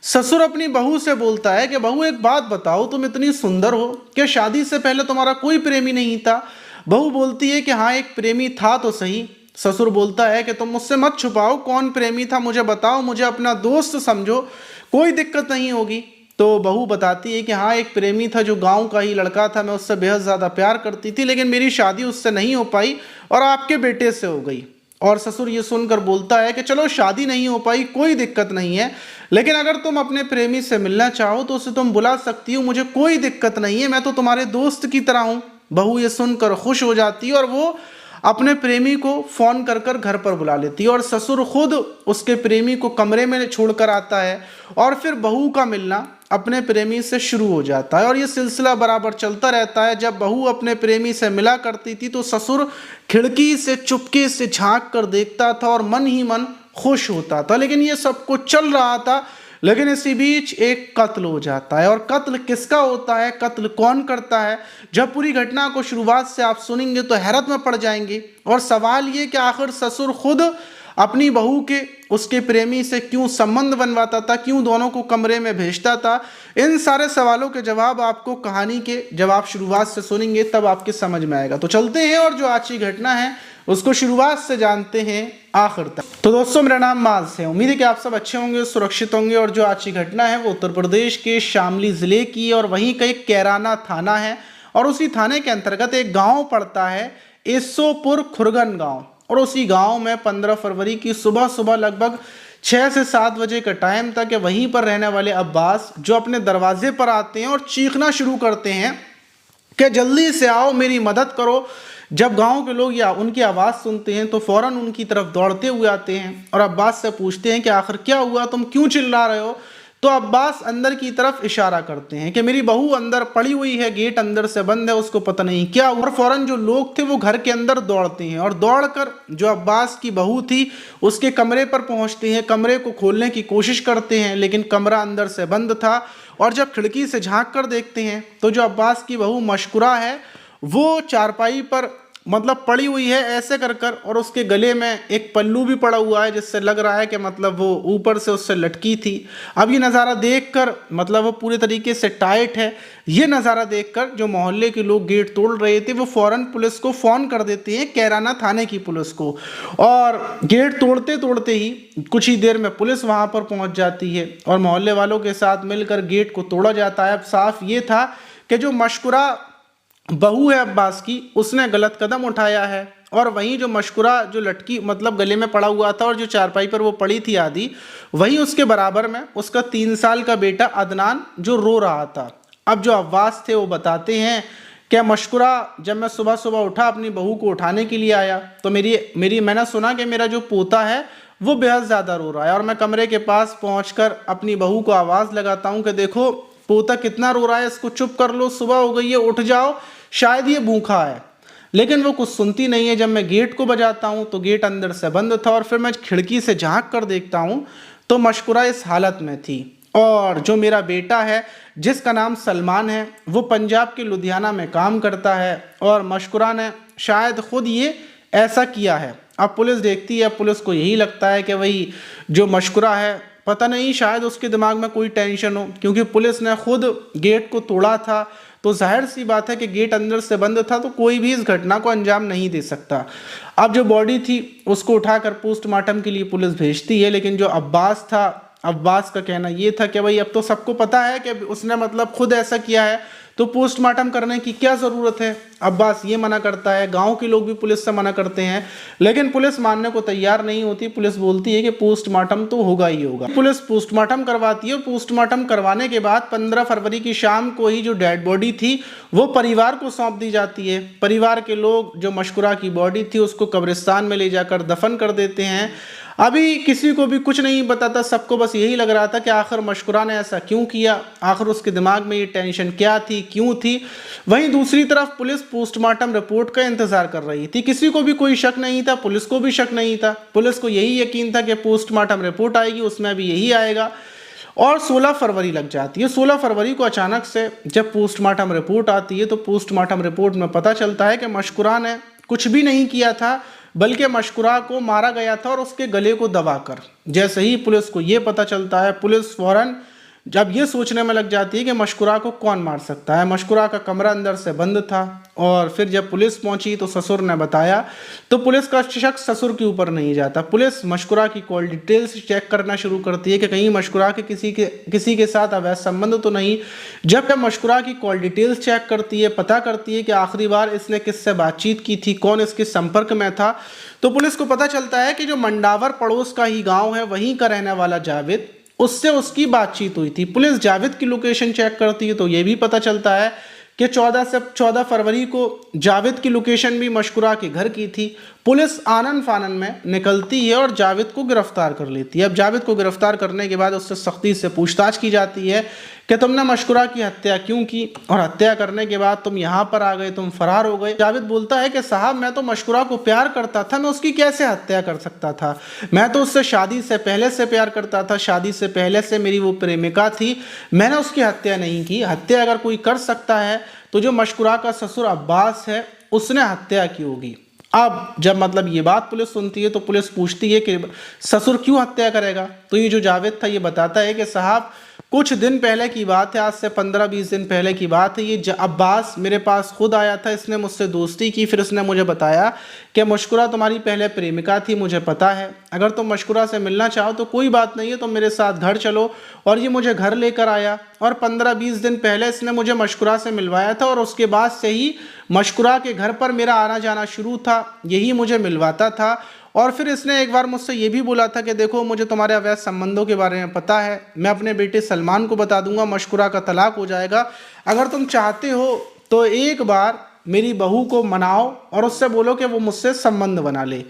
ससुर अपनी बहू से बोलता है कि बहू एक बात बताओ, तुम इतनी सुंदर हो, क्या शादी से पहले तुम्हारा कोई प्रेमी नहीं था? बहू बोलती है कि हाँ एक प्रेमी था तो सही। ससुर बोलता है कि तुम मुझसे मत छुपाओ, कौन प्रेमी था मुझे बताओ, मुझे अपना दोस्त समझो, कोई दिक्कत नहीं होगी। तो बहू बताती है कि हाँ एक प्रेमी था जो गांव का ही लड़का था, मैं उससे बेहद ज़्यादा प्यार करती थी, लेकिन मेरी शादी उससे नहीं हो पाई और आपके बेटे से हो गई। और ससुर ये सुनकर बोलता है कि चलो शादी नहीं हो पाई कोई दिक्कत नहीं है, लेकिन अगर तुम अपने प्रेमी से मिलना चाहो तो उसे तुम बुला सकती हो, मुझे कोई दिक्कत नहीं है, मैं तो तुम्हारे दोस्त की तरह हूँ। बहू ये सुनकर खुश हो जाती है और वो अपने प्रेमी को फोन कर कर घर पर बुला लेती है और ससुर खुद उसके प्रेमी को कमरे में छोड़कर आता है और फिर बहू का मिलना अपने प्रेमी से शुरू हो जाता है और ये सिलसिला बराबर चलता रहता है। जब बहू अपने प्रेमी से मिला करती थी तो ससुर खिड़की से चुपके से झांक कर देखता था और मन ही मन खुश होता था। लेकिन ये सब कुछ चल रहा था, लेकिन इसी बीच एक कत्ल हो जाता है। और कत्ल किसका होता है, कत्ल कौन करता है, जब पूरी घटना को शुरुआत से आप सुनेंगे तो हैरत में पड़ जाएंगे। और सवाल ये कि आखिर ससुर खुद अपनी बहू के उसके प्रेमी से क्यों संबंध बनवाता था, क्यों दोनों को कमरे में भेजता था, इन सारे सवालों के जवाब आपको कहानी के जब आप शुरुआत से सुनेंगे तब आपके समझ में आएगा। तो चलते हैं और जो आज की घटना है उसको शुरुआत से जानते हैं आखिर तक। तो दोस्तों मेरा नाम माज है, उम्मीद है कि आप सब अच्छे होंगे, सुरक्षित होंगे। और जो आज की घटना है वो उत्तर प्रदेश के शामली जिले की और वहीं का एक कैराना थाना है और उसी थाने के अंतर्गत एक गांव पड़ता है एसोपुर खुरगन गांव। और उसी गांव में 15 फरवरी की सुबह सुबह लगभग 6 से 7 बजे का टाइम था कि वहीं पर रहने वाले अब्बास जो अपने दरवाजे पर आते हैं और चीखना शुरू करते हैं कि जल्दी से आओ मेरी मदद करो। जब गांव के लोग या उनकी आवाज़ सुनते हैं तो फौरन उनकी तरफ दौड़ते हुए आते हैं और अब्बास से पूछते हैं कि आखिर क्या हुआ, तुम क्यों चिल्ला रहे हो? तो अब्बास अंदर की तरफ इशारा करते हैं कि मेरी बहू अंदर पड़ी हुई है, गेट अंदर से बंद है, उसको पता नहीं क्या हुआ। और फौरन जो लोग थे वो घर के अंदर दौड़ते हैं और दौड़कर जो अब्बास की बहू थी उसके कमरे पर पहुंचते हैं, कमरे को खोलने की कोशिश करते हैं, लेकिन कमरा अंदर से बंद था। और जब खिड़की से झांक कर देखते हैं तो जो अब्बास की बहू मशकुरा है वो चारपाई पर मतलब पड़ी हुई है ऐसे कर कर, और उसके गले में एक पल्लू भी पड़ा हुआ है जिससे लग रहा है कि मतलब वो ऊपर से उससे लटकी थी। अब ये नज़ारा देखकर मतलब वो पूरे तरीके से टाइट है। ये नज़ारा देखकर जो मोहल्ले के लोग गेट तोड़ रहे थे वो फौरन पुलिस को फ़ोन कर देते हैं, कैराना थाने की पुलिस को। और गेट तोड़ते तोड़ते ही कुछ ही देर में पुलिस वहाँ पर पहुँच जाती है और मोहल्ले वालों के साथ मिलकर गेट को तोड़ा जाता है। अब साफ ये था कि जो मशकुरा बहू है अब्बास की उसने गलत कदम उठाया है और वहीं जो मशकुरा जो लटकी मतलब गले में पड़ा हुआ था और जो चारपाई पर वो पड़ी थी आधी, वहीं उसके बराबर में उसका 3 साल का बेटा अदनान जो रो रहा था। अब जो अब्बास थे वो बताते हैं कि मशकुरा जब मैं सुबह सुबह उठा अपनी बहू को उठाने के लिए आया तो मैंने सुना कि मेरा जो पोता है वो बेहद ज़्यादा रो रहा है। और मैं कमरे के पास पहुँच अपनी बहू को आवाज़ लगाता हूँ कि देखो पोता कितना रो रहा है, इसको चुप कर लो, सुबह हो गई है, उठ जाओ, शायद ये भूखा है। लेकिन वो कुछ सुनती नहीं है। जब मैं गेट को बजाता हूँ तो गेट अंदर से बंद था और फिर मैं खिड़की से झांक कर देखता हूँ तो मशकुरा इस हालत में थी। और जो मेरा बेटा है जिसका नाम सलमान है वो पंजाब के लुधियाना में काम करता है और मशकुरा ने शायद खुद ये ऐसा किया है। अब पुलिस देखती है, पुलिस को यही लगता है कि वही जो मशकुरा है पता नहीं शायद उसके दिमाग में कोई टेंशन हो, क्योंकि पुलिस ने खुद गेट को तोड़ा था तो जाहिर सी बात है कि गेट अंदर से बंद था तो कोई भी इस घटना को अंजाम नहीं दे सकता। अब जो बॉडी थी उसको उठाकर पोस्टमार्टम के लिए पुलिस भेजती है, लेकिन जो अब्बास था, अब्बास का कहना ये था कि भाई अब तो सबको पता है कि उसने मतलब खुद ऐसा किया है तो पोस्टमार्टम करने की क्या ज़रूरत है। अब्बास ये मना करता है, गांव के लोग भी पुलिस से मना करते हैं, लेकिन पुलिस मानने को तैयार नहीं होती। पुलिस बोलती है कि पोस्टमार्टम तो होगा ही होगा। पुलिस पोस्टमार्टम करवाती है और पोस्टमार्टम करवाने के बाद 15 फरवरी की शाम को ही जो डेड बॉडी थी वो परिवार को सौंप दी जाती है। परिवार के लोग जो मशकुरा की बॉडी थी उसको कब्रिस्तान में ले जाकर दफन कर देते हैं। अभी किसी को भी कुछ नहीं बताता, सबको बस यही लग रहा था कि आखिर मशकुरा ने ऐसा क्यों किया, आखिर उसके दिमाग में ये टेंशन क्या थी, क्यों थी। वहीं दूसरी तरफ पुलिस पोस्टमार्टम रिपोर्ट का इंतजार कर रही थी। किसी को भी कोई शक नहीं था, पुलिस को भी शक नहीं था। पुलिस को यही यकीन था कि पोस्टमार्टम रिपोर्ट आएगी, उसमें भी यही आएगा। और 16 फरवरी लग जाती है। 16 फरवरी को अचानक से जब पोस्टमार्टम रिपोर्ट आती है तो पोस्टमार्टम रिपोर्ट में पता चलता है कि मशकुरा ने कुछ भी नहीं किया था, बल्कि मशकुरा को मारा गया था और उसके गले को दबाकर। जैसे ही पुलिस को ये पता चलता है, पुलिस फौरन जब ये सोचने में लग जाती है कि मशकुरा को कौन मार सकता है। मशकुरा का कमरा अंदर से बंद था और फिर जब पुलिस पहुंची तो ससुर ने बताया, तो पुलिस का शक ससुर के ऊपर नहीं जाता। पुलिस मशकुरा की कॉल डिटेल्स चेक करना शुरू करती है कि कहीं मशकुरा के किसी के साथ अवैध संबंध तो नहीं। जब मशकुरा की कॉल डिटेल्स चेक करती है, पता करती है कि आखिरी बार इसने किससे बातचीत की थी, कौन इसके संपर्क में था, तो पुलिस को पता चलता है कि जो मंडावर पड़ोस का ही गाँव है, वहीं का रहने वाला जावेद, उससे उसकी बातचीत हुई थी। पुलिस जावेद की लोकेशन चेक करती है तो यह भी पता चलता है कि 14 फरवरी को जावेद की लोकेशन भी मशकुरा के घर की थी। पुलिस आनन फानन में निकलती है और जावेद को गिरफ्तार कर लेती है। अब जावेद को गिरफ्तार करने के बाद उससे सख्ती से पूछताछ की जाती है कि तुमने मशकुरा की हत्या क्यों की, और हत्या करने के बाद तुम यहाँ पर आ गए, तुम फरार हो गए। जावेद बोलता है कि साहब, मैं तो मशकुरा को प्यार करता था, मैं उसकी कैसे हत्या कर सकता था। मैं तो उससे शादी से पहले से प्यार करता था, शादी से पहले से मेरी वो प्रेमिका थी, मैंने उसकी हत्या नहीं की। हत्या अगर कोई कर सकता है तो जो मशकुरा का ससुर अब्बास है, उसने हत्या की होगी। अब जब मतलब ये बात पुलिस सुनती है तो पुलिस पूछती है कि ससुर क्यों हत्या करेगा। तो ये जो जावेद था ये बताता है कि साहब, कुछ दिन पहले की बात है, आज से 15-20 दिन पहले की बात है। ये अब्बास मेरे पास खुद आया था, इसने मुझसे दोस्ती की, फिर इसने मुझे बताया कि मशकुरा तुम्हारी पहले प्रेमिका थी, मुझे पता है, अगर तुम मशकुरा से मिलना चाहो तो कोई बात नहीं है, तुम मेरे साथ घर चलो। और ये मुझे घर लेकर आया और 15-20 दिन पहले इसने मुझे मशकुरा से मिलवाया था और उसके बाद से ही मशकुरा के घर पर मेरा आना जाना शुरू था, यही मुझे मिलवाता था। और फिर इसने एक बार मुझसे ये भी बोला था कि देखो, मुझे तुम्हारे अवैध संबंधों के बारे में पता है, मैं अपने बेटे सलमान को बता दूंगा, मशकुरा का तलाक हो जाएगा। अगर तुम चाहते हो तो एक बार मेरी बहू को मनाओ और उससे बोलो कि वो मुझसे संबंध बना ले।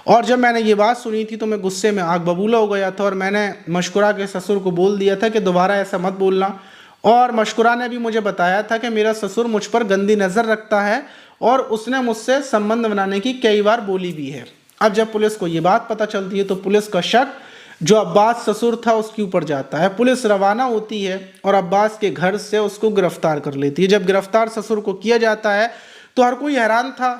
और जब मैंने ये बात सुनी थी तो मैं गुस्से में आग बबूला हो गया था और मैंने मशकुरा के ससुर को बोल दिया था कि दोबारा ऐसा मत बोलना। और मशकुरा ने भी मुझे बताया था कि मेरा ससुर मुझ पर गंदी नज़र रखता है और उसने मुझसे संबंध बनाने की कई बार बोली भी है। अब जब पुलिस को ये बात पता चलती है तो पुलिस का शक जो अब्बास ससुर था उसके ऊपर जाता है। पुलिस रवाना होती है और अब्बास के घर से उसको गिरफ्तार कर लेती है। जब गिरफ्तार ससुर को किया जाता है तो हर कोई हैरान था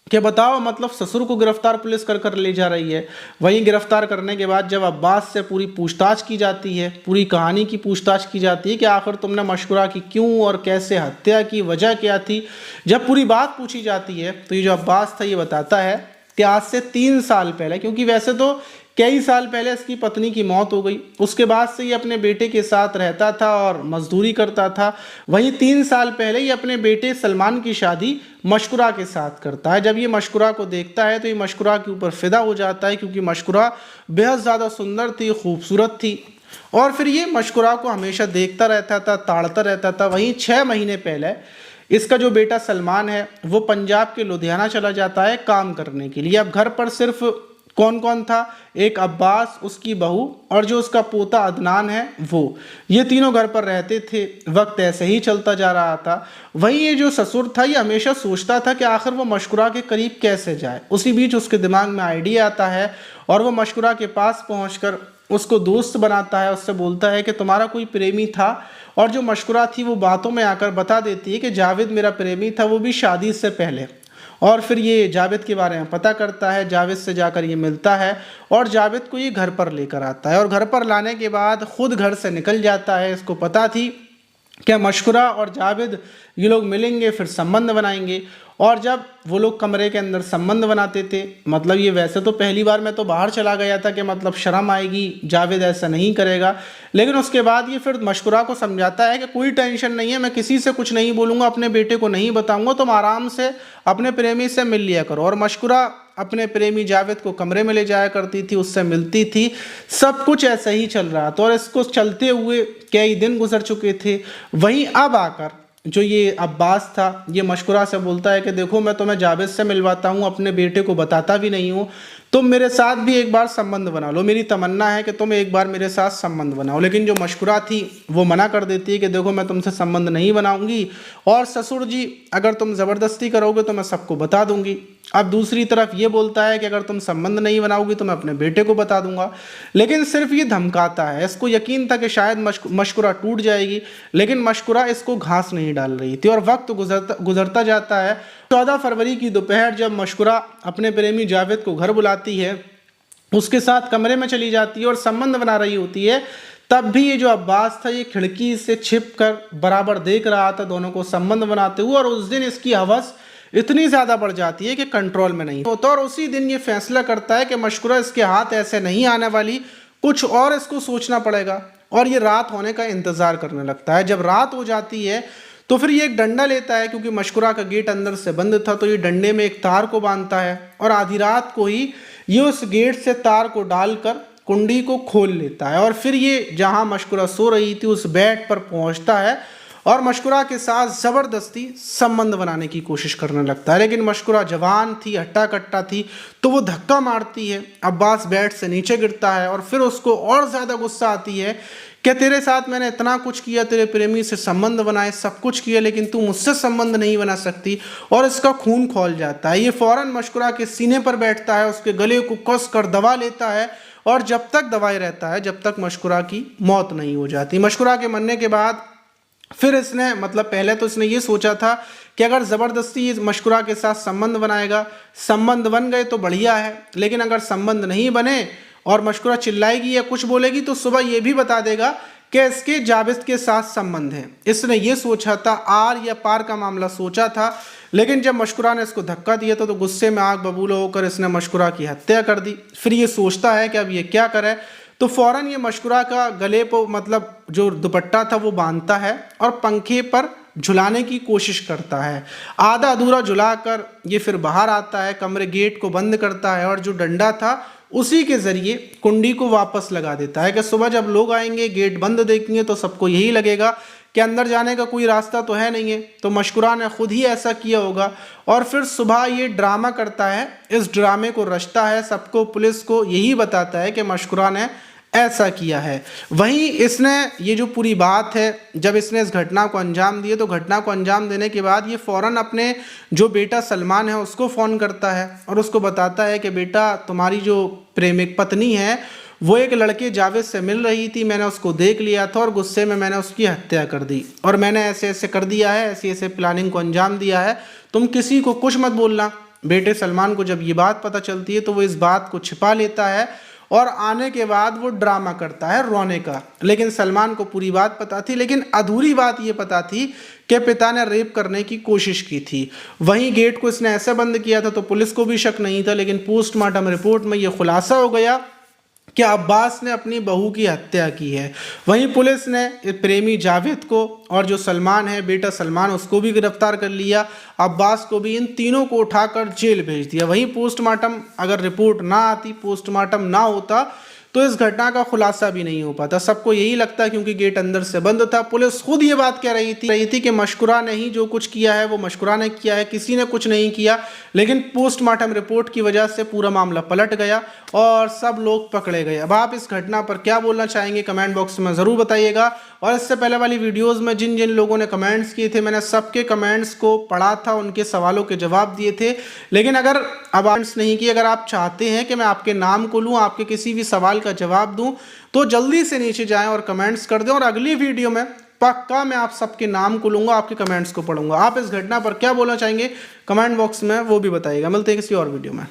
कि बताओ, मतलब ससुर को गिरफ्तार पुलिस कर ले जा रही है। वहीं गिरफ्तार करने के बाद जब अब्बास से पूरी पूछताछ की जाती है, पूरी कहानी की पूछताछ की जाती है कि आखिर तुमने मशकुरा की क्यों और कैसे हत्या की, वजह क्या थी, जब पूरी बात पूछी जाती है तो ये जो अब्बास था ये बताता है कि आज से 3 साल पहले, क्योंकि वैसे तो कई साल पहले इसकी पत्नी की मौत हो गई, उसके बाद से ये अपने बेटे के साथ रहता था और मजदूरी करता था। वहीं 3 साल पहले ये अपने बेटे सलमान की शादी मशकुरा के साथ करता है। जब ये मशकुरा को देखता है तो ये मशकुरा के ऊपर फिदा हो जाता है, क्योंकि मशकुरा बेहद ज़्यादा सुंदर थी, खूबसूरत थी। और फिर ये मशकुरा को हमेशा देखता रहता था, ताड़ता रहता था। वहीं 6 महीने पहले इसका जो बेटा सलमान है वो पंजाब के लुधियाना चला जाता है काम करने के लिए। अब घर पर सिर्फ कौन कौन था, एक अब्बास, उसकी बहू और जो उसका पोता अदनान है वो, ये तीनों घर पर रहते थे। वक्त ऐसे ही चलता जा रहा था। वहीं ये जो ससुर था ये हमेशा सोचता था कि आखिर वो मशकुरा के करीब कैसे जाए। उसी बीच उसके दिमाग में आइडिया आता है और वो मशकुरा के पास पहुंचकर उसको दोस्त बनाता है, उससे बोलता है कि तुम्हारा कोई प्रेमी था। और जो मशकुरा थी वो बातों में आकर बता देती है कि जावेद मेरा प्रेमी था, वो भी शादी से पहले। और फिर ये जावेद के बारे में पता करता है, जावेद से जाकर ये मिलता है और जावेद को ये घर पर लेकर आता है। और घर पर लाने के बाद खुद घर से निकल जाता है। इसको पता थी कि मशकुरा और जावेद ये लोग मिलेंगे, फिर संबंध बनाएंगे। और जब वो लोग कमरे के अंदर संबंध बनाते थे, मतलब ये वैसे तो पहली बार मैं तो बाहर चला गया था कि मतलब शर्म आएगी, जावेद ऐसा नहीं करेगा, लेकिन उसके बाद ये फिर मशकुरा को समझाता है कि कोई टेंशन नहीं है, मैं किसी से कुछ नहीं बोलूँगा, अपने बेटे को नहीं बताऊँगा, तुम आराम से अपने प्रेमी से मिल लिया करो। और मशकुरा अपने प्रेमी जावेद को कमरे में ले जाया करती थी, उससे मिलती थी। सब कुछ ऐसा ही चल रहा था और इसको चलते हुए कई दिन गुजर चुके थे। वहीं अब आकर जो ये अब्बास था ये मशकुरा से बोलता है कि देखो, मैं तुम्हें जावेद से मिलवाता हूँ, अपने बेटे को बताता भी नहीं हूँ, तुम मेरे साथ भी एक बार संबंध बना लो, मेरी तमन्ना है कि तुम एक बार मेरे साथ संबंध बनाओ। लेकिन जो मशकुरा थी वो मना कर देती है कि देखो, मैं तुमसे संबंध नहीं बनाऊंगी और ससुर जी अगर तुम ज़बरदस्ती करोगे तो मैं सबको बता दूंगी। अब दूसरी तरफ ये बोलता है कि अगर तुम संबंध नहीं बनाओगी तो मैं अपने बेटे को बता दूंगा। लेकिन सिर्फ ये धमकाता है। इसको यकीन था कि शायद मशकुरा टूट जाएगी, लेकिन मशकुरा इसको घास नहीं डाल रही थी। और वक्त गुजरता जाता है। 14 फरवरी की दोपहर जब मशकुरा अपने प्रेमी जावेद को घर बुलाती है, उसके साथ कमरे में चली जाती है और संबंध बना रही होती है, तब भी ये जो अब्बास था ये खिड़की से छिप कर बराबर देख रहा था दोनों को संबंध बनाते हुए। और उस दिन इसकी हवस इतनी ज़्यादा बढ़ जाती है कि कंट्रोल में नहीं होता। और उसी दिन ये फैसला करता है कि मशकुरा इसके हाथ ऐसे नहीं आने वाली, कुछ और इसको सोचना पड़ेगा। और ये रात होने का इंतज़ार करने लगता है। जब रात हो जाती है तो फिर ये एक डंडा लेता है, क्योंकि मशकुरा का गेट अंदर से बंद था, तो ये डंडे में एक तार को बांधता है और आधी रात को ही ये उस गेट से तार को डालकर कुंडी को खोल लेता है। और फिर ये जहां मशकुरा सो रही थी उस बेड पर पहुंचता है और मशकुरा के साथ ज़बरदस्ती संबंध बनाने की कोशिश करने लगता है। लेकिन मशकुरा जवान थी, हट्टा कट्टा थी, तो वो धक्का मारती है। अब्बास बेड से नीचे गिरता है और फिर उसको और ज़्यादा गुस्सा आती है कि तेरे साथ मैंने इतना कुछ किया, तेरे प्रेमी से संबंध बनाए, सब कुछ किया, लेकिन तू मुझसे संबंध नहीं बना सकती। और इसका खून खौल जाता है। ये फौरन मशकुरा के सीने पर बैठता है, उसके गले को कस कर दबा लेता है और जब तक दबाए रहता है जब तक मशकुरा की मौत नहीं हो जाती। मशकुरा के मरने के बाद फिर इसने पहले तो इसने ये सोचा था कि अगर ज़बरदस्ती मशकुरा के साथ संबंध बनाएगा, संबंध बन गए तो बढ़िया है, लेकिन अगर संबंध नहीं बने और मशकुरा चिल्लाएगी या कुछ बोलेगी तो सुबह ये भी बता देगा कि इसके जावेद के साथ संबंध है। इसने ये सोचा था, आर या पार का मामला सोचा था। लेकिन जब मशकुरा ने इसको धक्का दिया तो गुस्से में आग बबूला होकर इसने मशकुरा की हत्या कर दी। फिर ये सोचता है कि अब ये क्या करे, तो फौरन ये मशकुरा का गले पर जो दुपट्टा था वो बांधता है और पंखे पर झुलाने की कोशिश करता है। आधा अधूरा झुलाकर ये फिर बाहर आता है, कमरे गेट को बंद करता है और जो डंडा था उसी के ज़रिए कुंडी को वापस लगा देता है कि सुबह जब लोग आएंगे गेट बंद देखेंगे तो सबको यही लगेगा कि अंदर जाने का कोई रास्ता तो है नहीं है, तो मशकुरा ने खुद ही ऐसा किया होगा। और फिर सुबह ये ड्रामा करता है, इस ड्रामे को रचता है, सबको, पुलिस को यही बताता है कि मशकुरा ने ऐसा किया है। वहीं इसने ये जो पूरी बात है, जब इसने इस घटना को अंजाम दिया तो घटना को अंजाम देने के बाद ये फ़ौरन अपने जो बेटा सलमान है उसको फ़ोन करता है और उसको बताता है कि बेटा, तुम्हारी जो प्रेमिक पत्नी है वो एक लड़के जावेद से मिल रही थी, मैंने उसको देख लिया था और गुस्से में मैंने उसकी हत्या कर दी और मैंने ऐसे ऐसे कर दिया है, ऐसे ऐसे प्लानिंग को अंजाम दिया है, तुम किसी को कुछ मत बोलना। बेटे सलमान को जब ये बात पता चलती है तो वो इस बात को छिपा लेता है और आने के बाद वो ड्रामा करता है रोने का। लेकिन सलमान को पूरी बात पता थी, लेकिन अधूरी बात ये पता थी कि पिता ने रेप करने की कोशिश की थी। वहीं गेट को इसने ऐसे बंद किया था तो पुलिस को भी शक नहीं था, लेकिन पोस्टमार्टम रिपोर्ट में ये खुलासा हो गया कि अब्बास ने अपनी बहू की हत्या की है। वहीं पुलिस ने प्रेमी जावेद को और जो सलमान है, बेटा सलमान, उसको भी गिरफ्तार कर लिया, अब्बास को भी, इन तीनों को उठाकर जेल भेज दिया। वहीं पोस्टमार्टम अगर रिपोर्ट ना आती, पोस्टमार्टम ना होता तो इस घटना का खुलासा भी नहीं हो पाता। सबको यही लगता है क्योंकि गेट अंदर से बंद था। पुलिस खुद ये बात कह रही थी कि मशकुरा ने ही जो कुछ किया है वो मशकुरा ने किया है, किसी ने कुछ नहीं किया। लेकिन पोस्टमार्टम रिपोर्ट की वजह से पूरा मामला पलट गया और सब लोग पकड़े गए। अब आप इस घटना पर क्या बोलना चाहेंगे कमेंट बॉक्स में ज़रूर बताइएगा। और इससे पहले वाली वीडियोज़ में जिन जिन लोगों ने कमेंट्स किए थे मैंने सबके कमेंट्स को पढ़ा था, उनके सवालों के जवाब दिए थे। लेकिन अगर अब नहीं किए, अगर आप चाहते हैं कि मैं आपके नाम को लूँ, आपके किसी भी सवाल का जवाब दूं, तो जल्दी से नीचे जाएं और कमेंट्स कर दें और अगली वीडियो में पक्का मैं आप सबके नाम को लूंगा, आपके कमेंट्स को पढ़ूंगा। आप इस घटना पर क्या बोलना चाहेंगे कमेंट बॉक्स में वो भी बताइएगा। मिलते हैं किसी और वीडियो में।